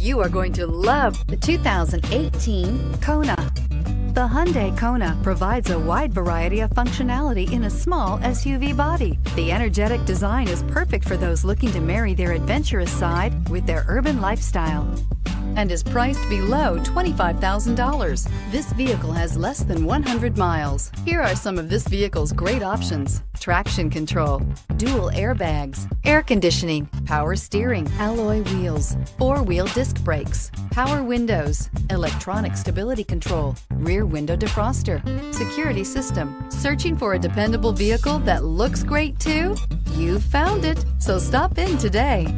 You are going to love the 2018 Kona. The Hyundai Kona provides a wide variety of functionality in a small SUV body. The energetic design is perfect for those looking to marry their adventurous side with their urban lifestyle and is priced below $25,000. This vehicle has less than 100 miles. Here are some of this vehicle's great options: traction control, dual airbags, air conditioning, power steering, alloy wheels, four-wheel disc brakes, power windows, electronic stability control, rear window defroster, security system. Searching for a dependable vehicle that looks great too? You found it, so stop in today.